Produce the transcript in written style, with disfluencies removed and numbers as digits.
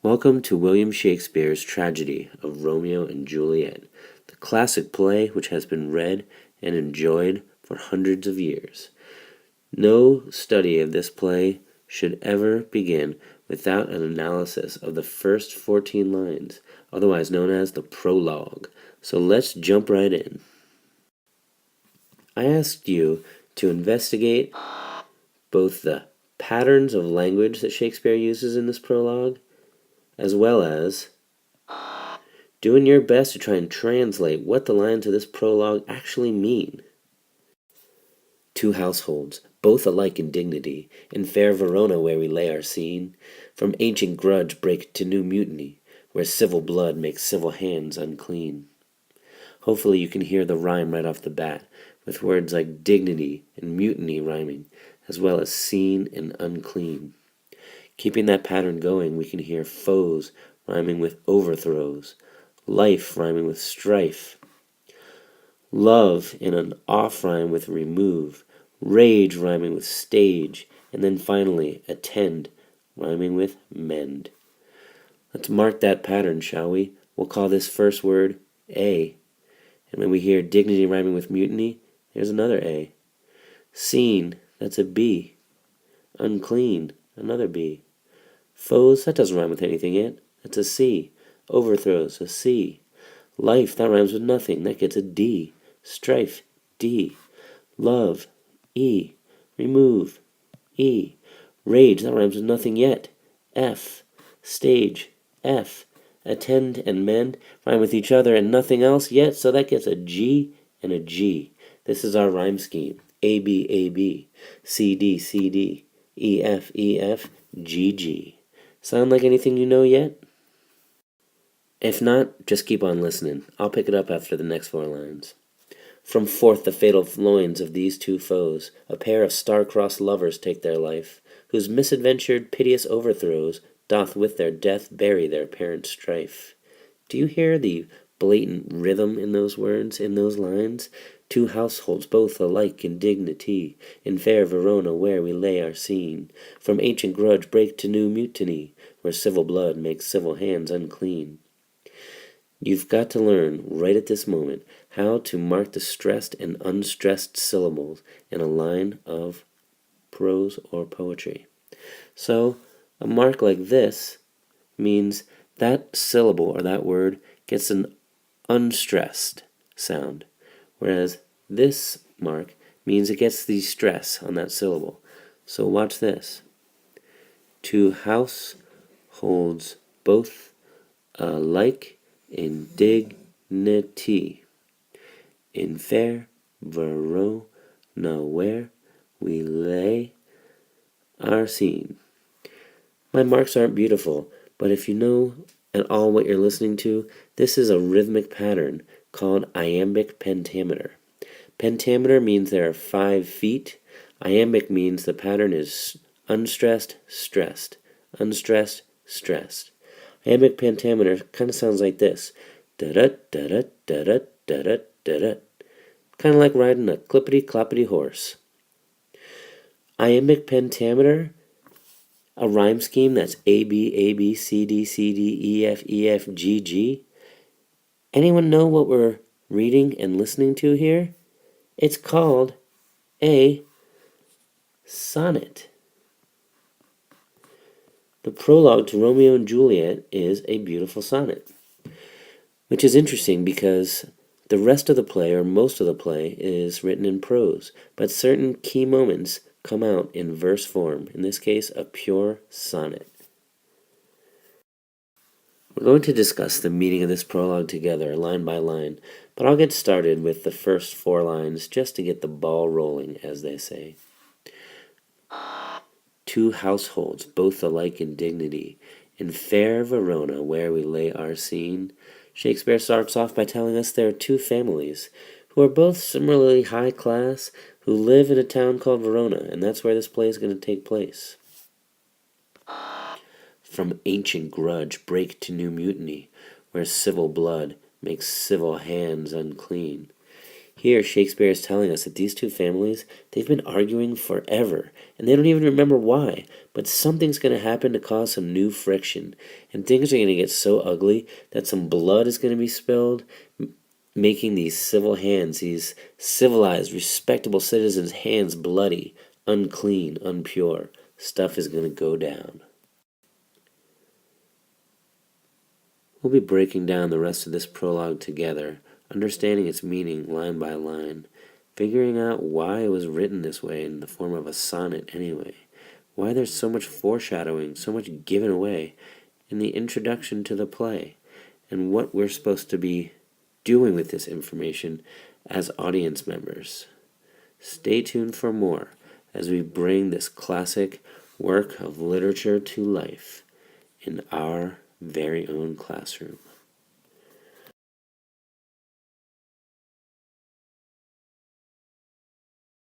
Welcome to William Shakespeare's tragedy of Romeo and Juliet, the classic play which has been read and enjoyed for hundreds of years. No study of this play should ever begin without an analysis of the first 14 lines, otherwise known as the prologue. So let's jump right in. I asked you to investigate both the patterns of language that Shakespeare uses in this prologue, as well as doing your best to try and translate what the lines of this prologue actually mean. Two households, both alike in dignity, in fair Verona where we lay our scene, from ancient grudge break to new mutiny, where civil blood makes civil hands unclean. Hopefully you can hear the rhyme right off the bat, with words like dignity and mutiny rhyming, as well as seen and unclean. Keeping that pattern going, we can hear foes rhyming with overthrows, life rhyming with strife, love in an off rhyme with remove, rage rhyming with stage, and then finally attend rhyming with mend. Let's mark that pattern, shall we? We'll call this first word A. And when we hear dignity rhyming with mutiny, there's another A. Seen, that's a B. Unclean, another B. Foes, that doesn't rhyme with anything yet. That's a C. Overthrows, a C. Life, that rhymes with nothing. That gets a D. Strife, D. Love, E. Remove, E. Rage, that rhymes with nothing yet. F. Stage, F. Attend and mend rhyme with each other and nothing else yet, so that gets a G and a G. This is our rhyme scheme. A, B, A, B. C, D, C, D. E, F, E, F. G, G. Sound like anything you know yet? If not, just keep on listening. I'll pick it up after the next 4 lines. From forth the fatal loins of these two foes, a pair of star-crossed lovers take their life, whose misadventured, piteous overthrows doth with their death bury their parent strife. Do you hear the blatant rhythm in those words, in those lines? Two households, both alike in dignity, in fair Verona where we lay our scene, from ancient grudge break to new mutiny, where civil blood makes civil hands unclean. You've got to learn, right at this moment, how to mark the stressed and unstressed syllables in a line of prose or poetry. So, a mark like this means that syllable or that word gets an unstressed sound, whereas this mark means it gets the stress on that syllable. So watch this. Two households, both alike in dignity, in fair Verona where we lay our scene. My marks aren't beautiful, but if you know at all what you're listening to, this is a rhythmic pattern called iambic pentameter. Pentameter means there are 5 feet. Iambic means the pattern is unstressed, stressed, unstressed, stressed. Iambic pentameter kind of sounds like this. Da-da, da-da, da-da, da-da, da-da. Kind of like riding a clippity-cloppity horse. Iambic pentameter, a rhyme scheme that's A, B, A, B, C, D, C, D, E, F, E, F, G, G. Anyone know what we're reading and listening to here? It's called a sonnet. The prologue to Romeo and Juliet is a beautiful sonnet, which is interesting because the rest of the play, or most of the play, is written in prose, but certain key moments come out in verse form, in this case, a pure sonnet. We're going to discuss the meaning of this prologue together, line by line, but I'll get started with the first 4 lines just to get the ball rolling, as they say. Two households, both alike in dignity, in fair Verona where we lay our scene. Shakespeare starts off by telling us there are 2 families who are both similarly high class, who live in a town called Verona, and that's where this play is going to take place. From ancient grudge break to new mutiny, where civil blood makes civil hands unclean. Here, Shakespeare is telling us that these two families, they've been arguing forever, and they don't even remember why, but something's going to happen to cause some new friction, and things are going to get so ugly that some blood is going to be spilled, making these civil hands, these civilized, respectable citizens' hands bloody, unclean, unpure. Stuff is going to go down. We'll be breaking down the rest of this prologue together, understanding its meaning line by line, figuring out why it was written this way in the form of a sonnet anyway, why there's so much foreshadowing, so much given away in the introduction to the play, and what we're supposed to be doing with this information as audience members. Stay tuned for more as we bring this classic work of literature to life in our very own classroom.